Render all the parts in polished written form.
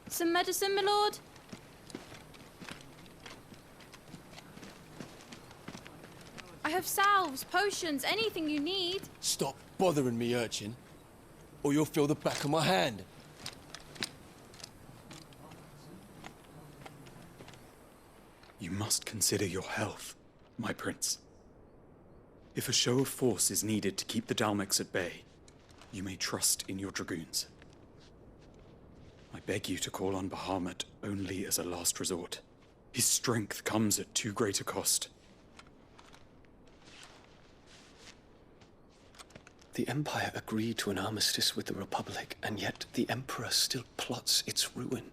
Some medicine, my lord? I have salves, potions, anything you need. Stop bothering me, urchin, or you'll feel the back of my hand. You must consider your health, my prince. If a show of force is needed to keep the Dalmex at bay, you may trust in your dragoons. I beg you to call on Bahamut only as a last resort. His strength comes at too great a cost. The Empire agreed to an armistice with the Republic, and yet the Emperor still plots its ruin.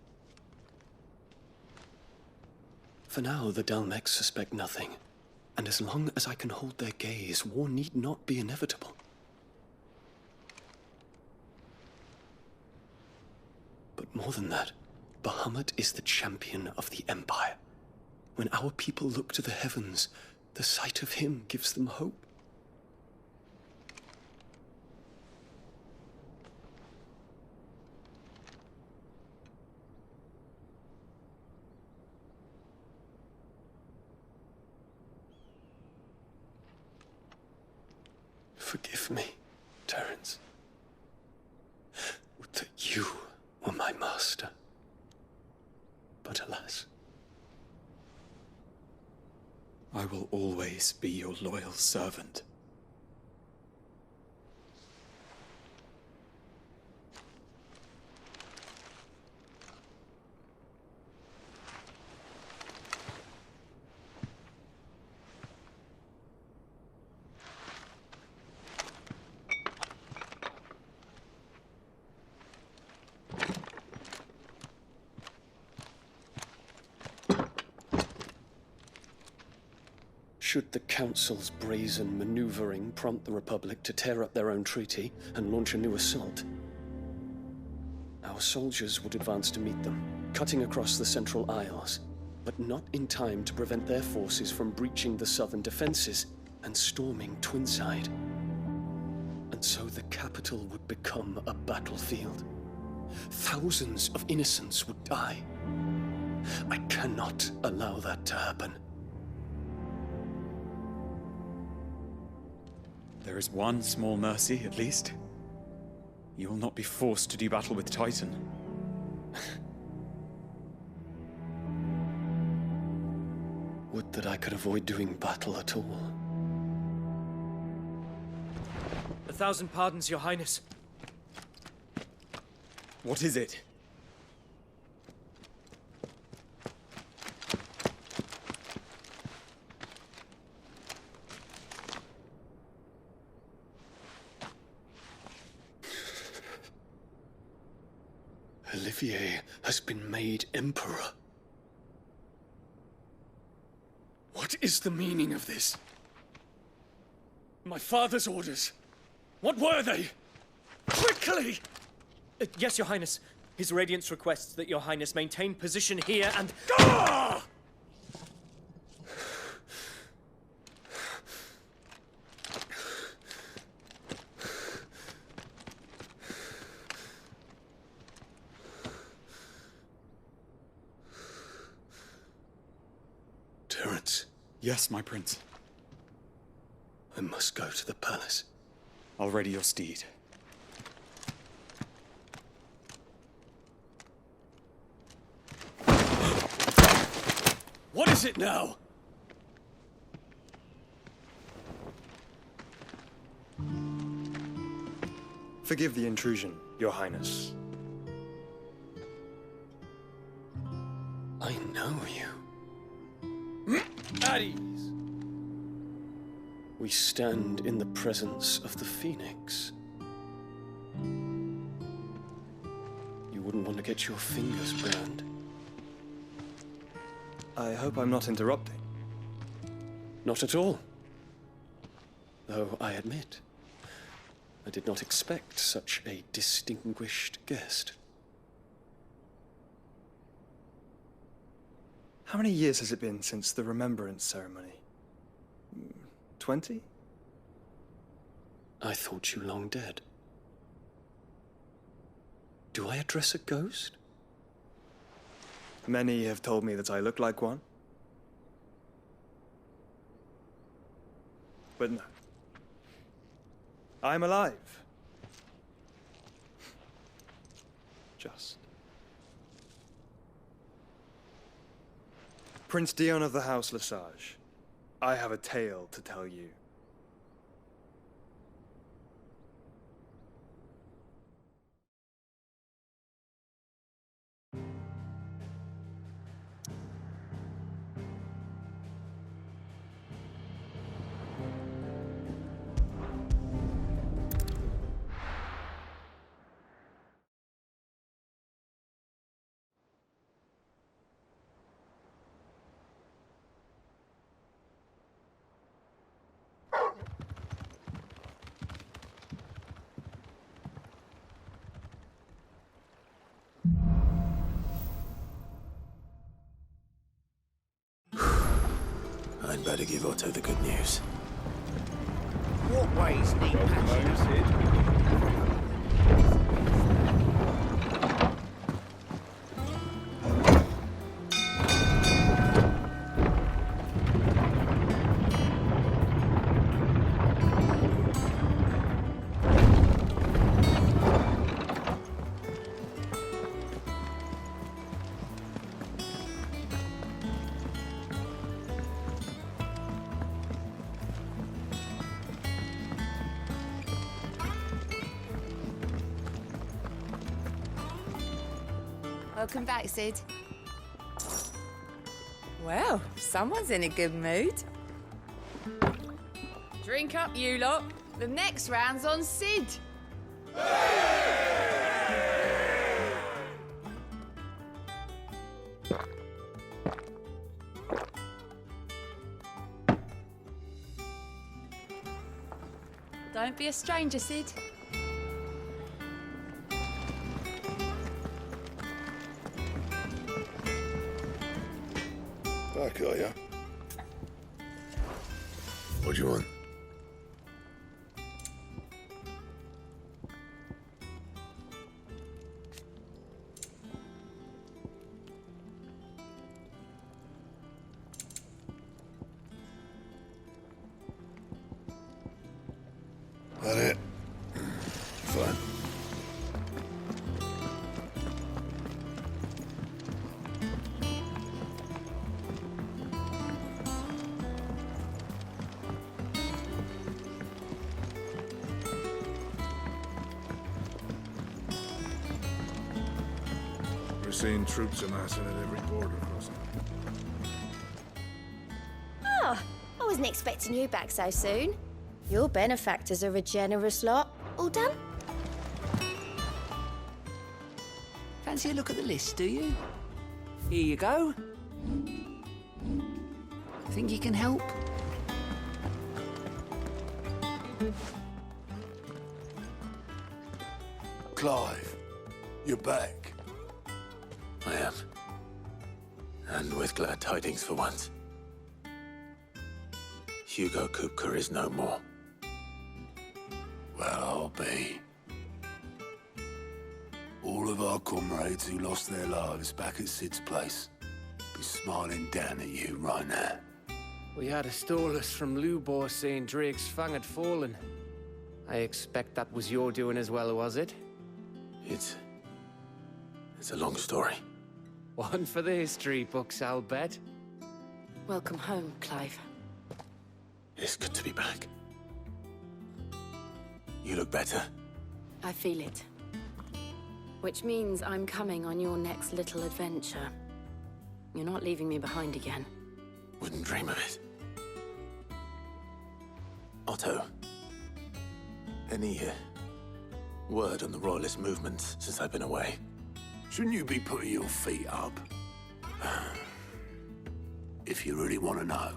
For now, the Dalmex suspect nothing, and as long as I can hold their gaze, war need not be inevitable. But more than that, Bahamut is the champion of the Empire. When our people look to the heavens, the sight of him gives them hope. Forgive me, Terence. Would that you were my master. But alas. I will always be your loyal servant. Should the Council's brazen maneuvering prompt the Republic to tear up their own treaty and launch a new assault, our soldiers would advance to meet them, cutting across the Central Isles, but not in time to prevent their forces from breaching the southern defenses and storming Twinside. And so the capital would become a battlefield. Thousands of innocents would die. I cannot allow that to happen. There is one small mercy, at least. You will not be forced to do battle with Titan. Would that I could avoid doing battle at all. 1,000 pardons, Your Highness. What is it? Olivier has been made Emperor. What is the meaning of this? My father's orders. What were they? Quickly! Yes, Your Highness. His Radiance requests that Your Highness maintain position here and... Ah! Terence. Yes, my prince. I must go to the palace. I'll ready your steed. What is it now? Forgive the intrusion, Your Highness. I know you. At ease. We stand in the presence of the Phoenix. You wouldn't want to get your fingers burned. I hope I'm not interrupting. Not at all. Though I admit, I did not expect such a distinguished guest. How many years has it been since the Remembrance ceremony? 20? I thought you long dead. Do I address a ghost? Many have told me that I look like one. But no. I'm alive. Just. Prince Dion of the House Lesage, I have a tale to tell you. I'd better give Otto the good news. What ways need patching? Welcome back, Sid. Well, someone's in a good mood. Drink up, you lot. The next round's on Sid. Don't be a stranger, Sid. Back, are ya? What do you want? That it? Fine. We're seeing troops amassing at every border crossing. Oh, I wasn't expecting you back so soon. Your benefactors are a generous lot. All done? Fancy a look at the list, do you? Here you go. Think you can help? Clive, you're back. I am. And with glad tidings for once. Hugo Kupka is no more. Well, I'll be. All of our comrades who lost their lives back at Sid's place be smiling down at you right now. We had a stolus from Lubor saying Drake's fang had fallen. I expect that was your doing as well, was it? It's a long story. One for the history books, I'll bet. Welcome home, Clive. It's good to be back. You look better. I feel it. Which means I'm coming on your next little adventure. You're not leaving me behind again. Wouldn't dream of it. Otto, any word on the Royalist movements since I've been away? Shouldn't you be putting your feet up? If you really want to know,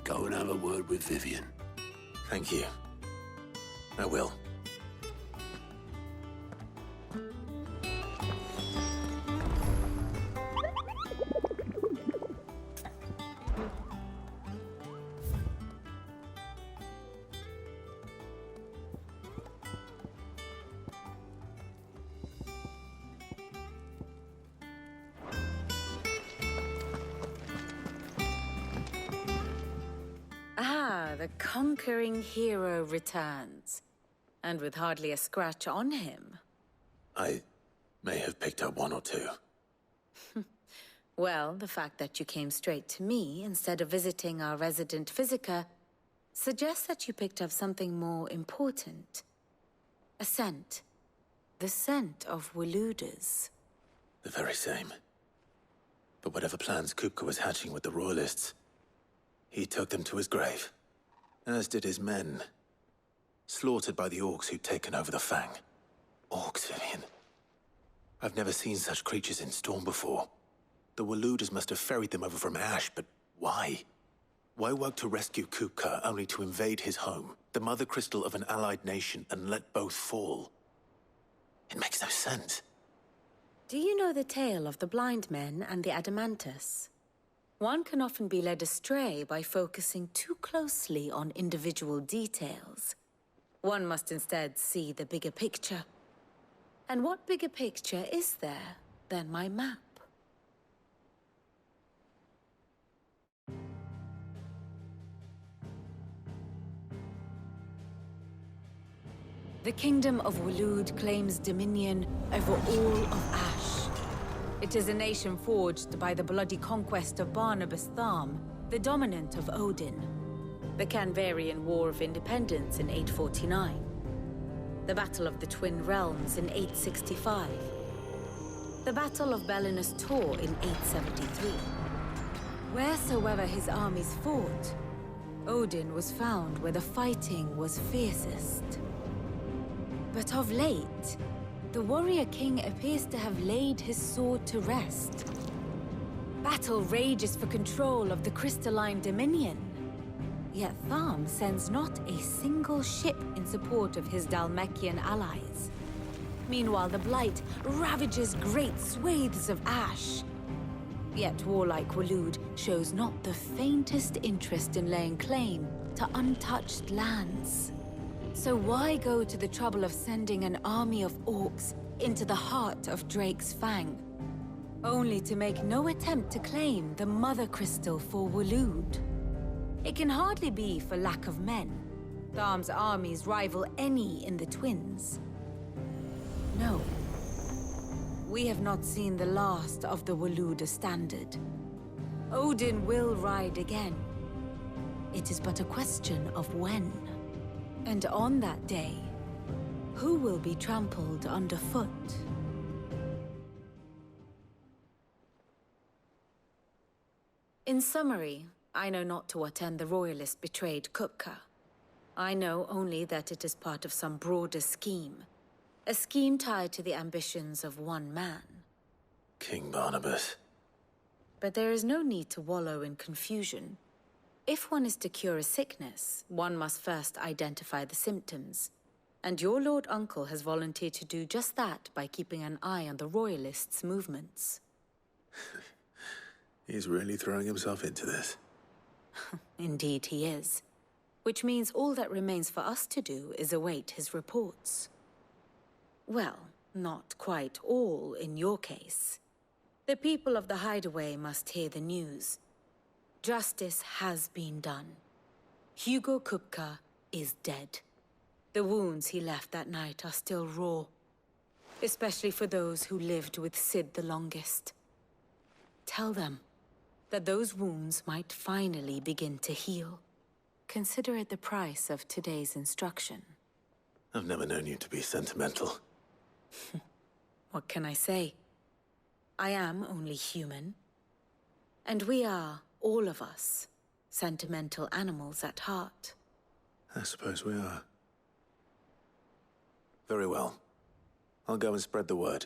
go and have a word with Vivian. Thank you. I will. conquering hero returns. And with hardly a scratch on him. I may have picked up one or two. Well, the fact that you came straight to me instead of visiting our resident physiker suggests that you picked up something more important. A scent. The scent of Waludas. The very same. But whatever plans Kupka was hatching with the Royalists, he took them to his grave. As did his men. Slaughtered by the orcs who'd taken over the Fang. Orcs, Vivian. I've never seen such creatures in Storm before. The Waludas must have ferried them over from Ash, but why? Why work to rescue Kupka only to invade his home, the mother crystal of an allied nation, and let both fall? It makes no sense. Do you know the tale of the blind men and the Adamantus? One can often be led astray by focusing too closely on individual details. One must instead see the bigger picture. And what bigger picture is there than my map? The Kingdom of Waloed claims dominion over all of Ash. It is a nation forged by the bloody conquest of Barnabas Tharm, the dominant of Odin. The Canvarian War of Independence in 849. The Battle of the Twin Realms in 865. The Battle of Belinus Tor in 873. Wheresoever his armies fought, Odin was found where the fighting was fiercest. But of late, the warrior king appears to have laid his sword to rest. Battle rages for control of the crystalline dominion. Yet Tharm sends not a single ship in support of his Dhalmekian allies. Meanwhile, the Blight ravages great swathes of Ash. Yet warlike Waloed shows not the faintest interest in laying claim to untouched lands. So why go to the trouble of sending an army of orcs into the heart of Drake's Fang, only to make no attempt to claim the Mother Crystal for Waloed? It can hardly be for lack of men. Tharm's armies rival any in the Twins. No. We have not seen the last of the Waluda standard. Odin will ride again. It is but a question of when. And on that day, who will be trampled underfoot? In summary, I know not to what end the Royalists betrayed Kupka. I know only that it is part of some broader scheme. A scheme tied to the ambitions of one man. King Barnabas. But there is no need to wallow in confusion. If one is to cure a sickness, one must first identify the symptoms. And your Lord Uncle has volunteered to do just that by keeping an eye on the Royalists' movements. He's really throwing himself into this. Indeed he is. Which means all that remains for us to do is await his reports. Well, not quite all in your case. The people of the Hideaway must hear the news. Justice has been done. Hugo Kupka is dead. The wounds he left that night are still raw, especially for those who lived with Sid the longest. Tell them that those wounds might finally begin to heal. Consider it the price of today's instruction. I've never known you to be sentimental. What can I say? I am only human. And we are, all of us, sentimental animals at heart. I suppose we are. Very well. I'll go and spread the word.